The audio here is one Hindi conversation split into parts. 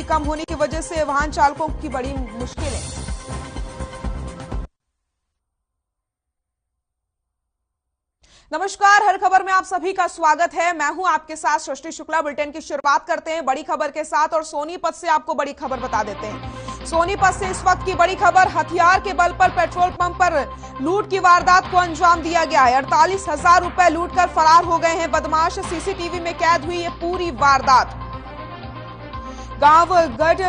कम होने की वजह से वाहन चालकों की बड़ी मुश्किलें। नमस्कार, हर खबर में आप सभी का स्वागत है। मैं हूं आपके साथ सृष्टि शुक्ला। बुलेटिन की शुरुआत करते हैं बड़ी खबर के साथ और सोनीपत से आपको बड़ी खबर बता देते हैं। सोनीपत से इस वक्त की बड़ी खबर, हथियार के बल पर पेट्रोल पंप पर लूट की वारदात को अंजाम दिया गया है। 48,000 रुपए लूट कर फरार हो गए हैं बदमाश। सीसीटीवी में कैद हुई ये पूरी वारदात। गांव गढ़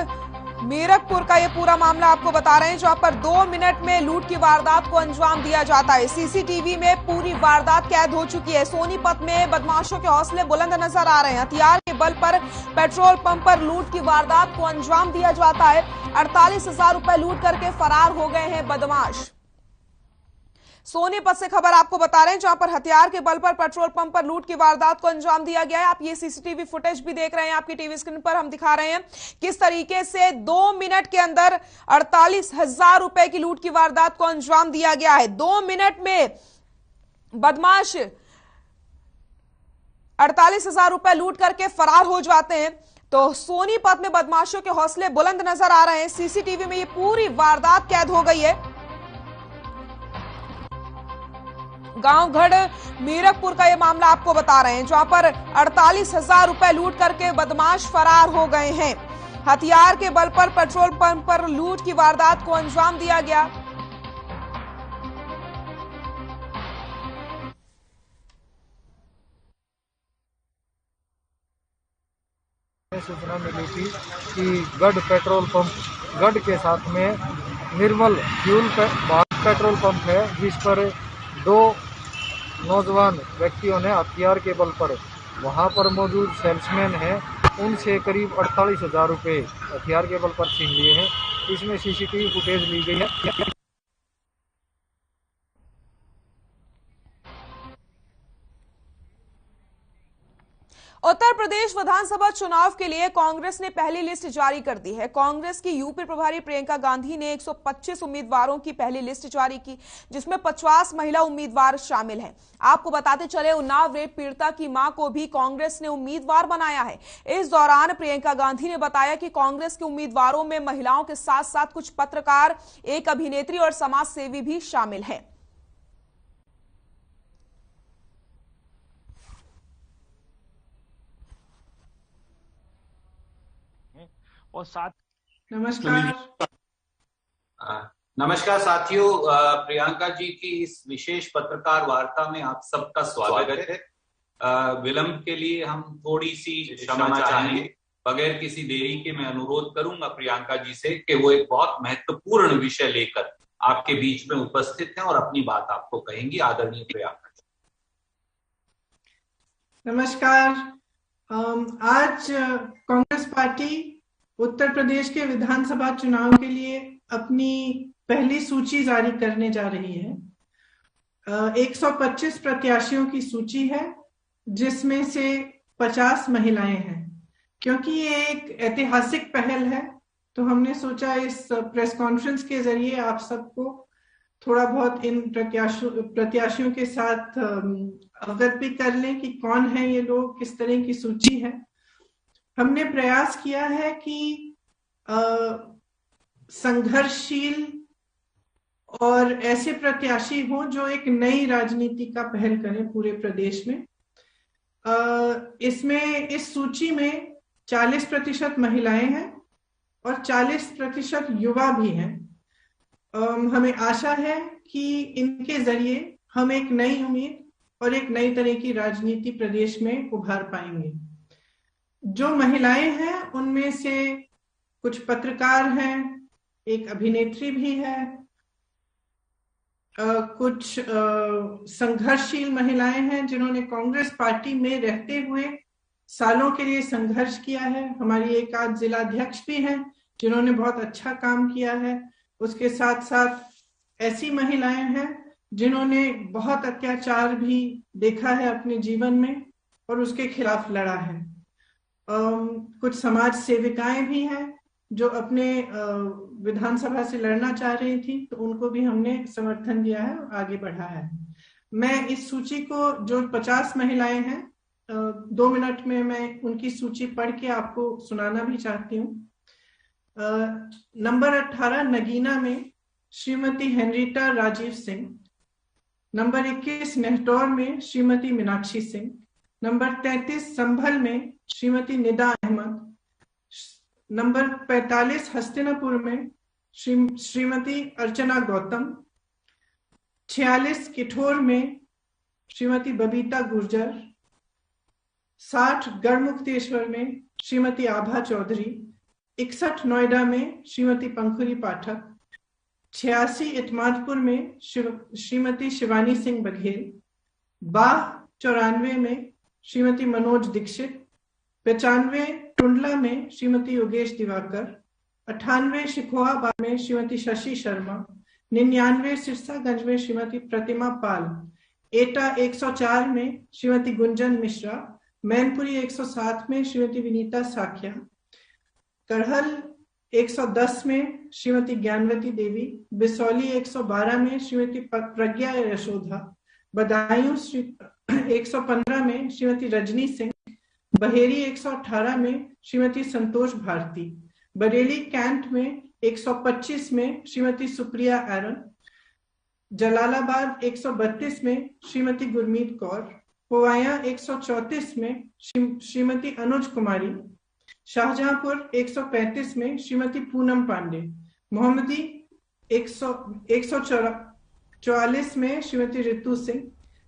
मेरकपुर का ये पूरा मामला आपको बता रहे हैं, जहां पर 2 मिनट में लूट की वारदात को अंजाम दिया जाता है। सीसीटीवी में पूरी वारदात कैद हो चुकी है। सोनीपत में बदमाशों के हौसले बुलंद नजर आ रहे हैं। हथियार के बल पर पेट्रोल पंप पर लूट की वारदात को अंजाम दिया जाता है। 48,000 रुपए लूट करके फरार हो गए हैं बदमाश। सोनीपत से खबर आपको बता रहे हैं, जहां पर हथियार के बल पर पेट्रोल पंप पर लूट की वारदात को अंजाम दिया गया है। आप ये सीसीटीवी फुटेज भी देख रहे हैं, आपकी टीवी स्क्रीन पर हम दिखा रहे हैं किस तरीके से 2 मिनट के अंदर 48,000 रुपए की लूट की वारदात को अंजाम दिया गया है। 2 मिनट में बदमाश 48,000 रुपए लूट करके फरार हो जाते हैं। तो सोनीपत में बदमाशों के हौसले बुलंद नजर आ रहे हैं। सीसीटीवी में ये पूरी वारदात कैद हो गई है। गांव गढ़ मीरकपुर का यह मामला आपको बता रहे हैं, जहां पर 48,000 रुपए लूट करके बदमाश फरार हो गए हैं। हथियार के बल पर पेट्रोल पंप पर लूट की वारदात को अंजाम दिया गया। सूचना मिली थी कि गढ़ पेट्रोल पंप गढ़ के साथ में निर्मल फ्यूल पेट्रोल पंप है, जिस पर 2 नौजवान व्यक्तियों ने हथियार के बल पर वहां पर मौजूद सेल्समैन हैं उनसे करीब 48,000 रुपये हथियार के बल पर छीन लिए हैं। इसमें सीसीटीवी फुटेज ली गई है। उत्तर प्रदेश विधानसभा चुनाव के लिए कांग्रेस ने पहली लिस्ट जारी कर दी है। कांग्रेस की यूपी प्रभारी प्रियंका गांधी ने 125 उम्मीदवारों की पहली लिस्ट जारी की, जिसमें 50 महिला उम्मीदवार शामिल हैं। आपको बताते चले, उन्नाव रेप पीड़िता की मां को भी कांग्रेस ने उम्मीदवार बनाया है। इस दौरान प्रियंका गांधी ने बताया कि कांग्रेस के उम्मीदवारों में महिलाओं के साथ साथ कुछ पत्रकार, एक अभिनेत्री और समाज सेवी भी शामिल हैं। और साथ नमस्कार साथियों, प्रियंका जी की इस विशेष पत्रकार वार्ता में आप सबका स्वागत है। विलंब के लिए हम थोड़ी सी क्षमा चाहेंगे। बगैर किसी देरी के मैं अनुरोध करूंगा प्रियंका जी से कि वो एक बहुत महत्वपूर्ण विषय लेकर आपके बीच में उपस्थित हैं और अपनी बात आपको कहेंगी। आदरणीय प्रियंका जी। नमस्कार। आज कांग्रेस पार्टी उत्तर प्रदेश के विधानसभा चुनाव के लिए अपनी पहली सूची जारी करने जा रही है। 125 प्रत्याशियों की सूची है, जिसमें से 50 महिलाएं हैं। क्योंकि ये एक ऐतिहासिक पहल है, तो हमने सोचा इस प्रेस कॉन्फ्रेंस के जरिए आप सबको थोड़ा बहुत इन प्रत्याशियों के साथ अवगत भी कर लें कि कौन है ये लोग, किस तरह की सूची है। हमने प्रयास किया है कि संघर्षशील और ऐसे प्रत्याशी हों जो एक नई राजनीति का पहल करें पूरे प्रदेश में। इसमें इस सूची में 40% महिलाएं हैं और 40% युवा भी हैं। हमें आशा है कि इनके जरिए हम एक नई उम्मीद और एक नई तरह की राजनीति प्रदेश में उभार पाएंगे। जो महिलाएं हैं उनमें से कुछ पत्रकार हैं, एक अभिनेत्री भी है, कुछ संघर्षशील महिलाएं हैं जिन्होंने कांग्रेस पार्टी में रहते हुए सालों के लिए संघर्ष किया है। हमारी एक आध जिला अध्यक्ष भी हैं जिन्होंने बहुत अच्छा काम किया है। उसके साथ साथ ऐसी महिलाएं हैं जिन्होंने बहुत अत्याचार भी देखा है अपने जीवन में और उसके खिलाफ लड़ा है। कुछ समाज सेविकाएं भी हैं जो अपने विधानसभा से लड़ना चाह रही थी, तो उनको भी हमने समर्थन दिया है और आगे बढ़ा है। मैं इस सूची को, जो 50 महिलाएं हैं, 2 मिनट में मैं उनकी सूची पढ़ के आपको सुनाना भी चाहती हूँ। नंबर 18 नगीना में श्रीमती हेनरीटा राजीव सिंह, नंबर 21 नेहटौर में श्रीमती मीनाक्षी सिंह, नंबर 33 संभल में श्रीमती निदा अहमद, नंबर 45 हस्तिनापुर में श्रीमती अर्चना गौतम, 46 किठौर में श्रीमती बबीता गुर्जर, 60 गढ़मुक्तेश्वर में श्रीमती आभा चौधरी, 61 नोएडा में श्रीमती पंखुरी पाठक, 86 इतमादपुर में श्रीमती शिवानी सिंह बघेल, 94 में श्रीमती मनोज दीक्षित, 95 टुंडला में श्रीमती योगेश दिवाकर, 98 शिकोहाबाद में श्रीमती शशि शर्मा, 99 सिरसागंज में श्रीमती प्रतिमा पाल, एटा 104 में श्रीमती गुंजन मिश्रा, मैनपुरी 107 में श्रीमती विनीता साखिया, करहल 110 में श्रीमती ज्ञानवती देवी, बिसौली 112 में श्रीमती प्रज्ञा यशोधा, बदायूं 115 में श्रीमती रजनी सिंह, बहेरी 118 में श्रीमती संतोष भारती, बरेली कैंट में 125 में श्रीमती सुप्रिया एरन, जलालाबाद 132 में श्रीमती गुरमीत कौर, पोवाया 134 में श्रीमती अनुज कुमारी, शाहजहांपुर 135 में श्रीमती पूनम पांडे, मोहम्मदी 144 में श्रीमती रितु सिंह,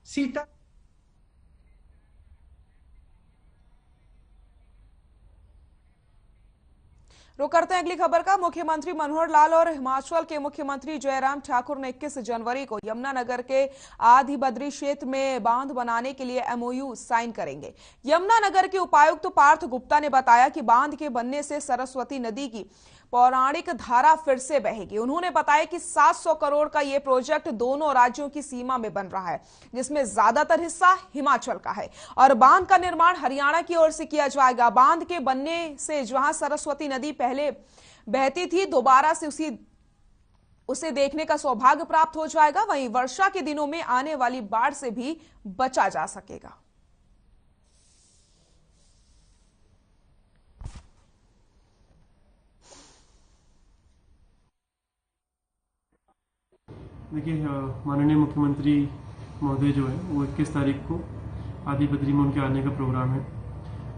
सीता रुक करते हैं अगली खबर का। मुख्यमंत्री मनोहर लाल और हिमाचल के मुख्यमंत्री जयराम ठाकुर ने 21 जनवरी को यमुनानगर के आधी बद्री क्षेत्र में बांध बनाने के लिए एमओयू साइन करेंगे। यमुनानगर के उपायुक्त पार्थ गुप्ता ने बताया कि बांध के बनने से सरस्वती नदी की पौराणिक धारा फिर से बहेगी। उन्होंने बताया कि 700 करोड़ का यह प्रोजेक्ट दोनों राज्यों की सीमा में बन रहा है, जिसमें ज्यादातर हिस्सा हिमाचल का है और बांध का निर्माण हरियाणा की ओर से किया जाएगा। बांध के बनने से जहां सरस्वती नदी पहले बहती थी, दोबारा से उसे देखने का सौभाग्य प्राप्त हो जाएगा। वहीं वर्षा के दिनों में आने वाली बाढ़ से भी बचा जा सकेगा। देखिए, माननीय मुख्यमंत्री महोदय जो है वो 21 तारीख को आधी बद्री में उनके आने का प्रोग्राम है,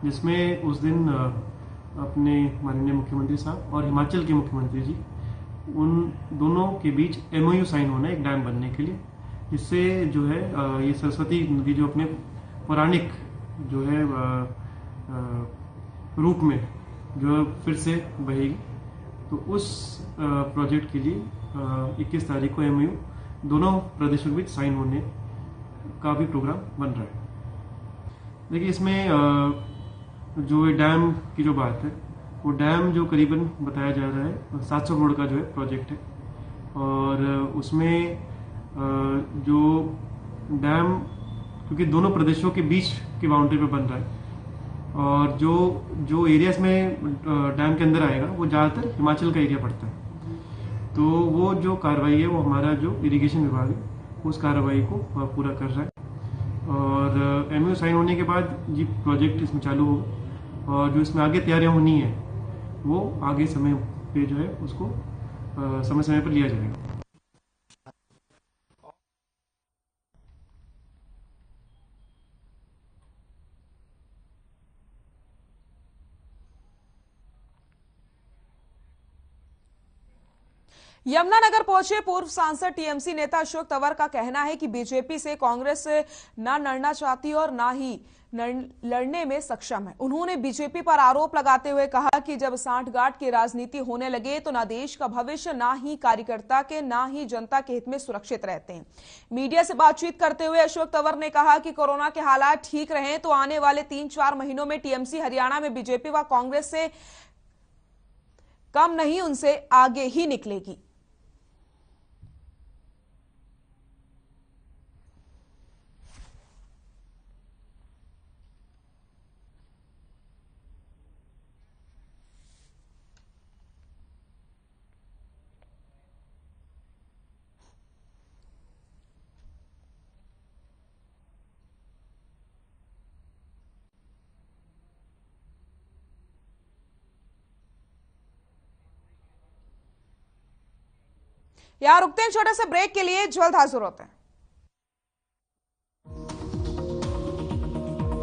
जिसमें उस दिन अपने माननीय मुख्यमंत्री साहब और हिमाचल के मुख्यमंत्री जी, उन दोनों के बीच एमओयू साइन होना है एक डैम बनने के लिए, जिससे जो है ये सरस्वती नदी जो अपने पौराणिक जो है रूप में जो फिर से बहेगी। तो उस प्रोजेक्ट के लिए 21 तारीख को एमओयू दोनों प्रदेशों के बीच साइन होने का भी प्रोग्राम बन रहा है। देखिए, इसमें जो डैम की जो बात है, वो डैम जो करीबन बताया जा रहा है 700 करोड़ का जो है प्रोजेक्ट है, और उसमें जो डैम क्योंकि दोनों प्रदेशों के बीच की बाउंड्री पे बन रहा है, और जो एरियाज में डैम के अंदर आएगा वो ज़्यादातर हिमाचल का एरिया पड़ता है। तो वो जो कार्रवाई है वो हमारा जो इरिगेशन विभाग है उस कार्रवाई को पूरा कर रहा है, और एमओयू साइन होने के बाद ये प्रोजेक्ट इसमें चालू होगा, और जो इसमें आगे तैयारियां होनी है वो आगे समय पे जो है उसको समय समय पर लिया जाएगा। यमुनानगर पहुंचे पूर्व सांसद टीएमसी नेता अशोक तंवर का कहना है कि बीजेपी से कांग्रेस ना लड़ना चाहती और ना ही लड़ने में सक्षम है। उन्होंने बीजेपी पर आरोप लगाते हुए कहा कि जब सांठगांठ की राजनीति होने लगे तो ना देश का भविष्य, ना ही कार्यकर्ता के, ना ही जनता के हित में सुरक्षित रहते हैं। मीडिया से बातचीत करते हुए अशोक तंवर ने कहा कि कोरोना के हालात ठीक रहे तो आने वाले 3-4 महीनों में टीएमसी हरियाणा में बीजेपी व कांग्रेस से कम नहीं, उनसे आगे ही निकलेगी। यहाँ रुकते हैं छोटे से ब्रेक के लिए, जल्द हाजिर होते हैं।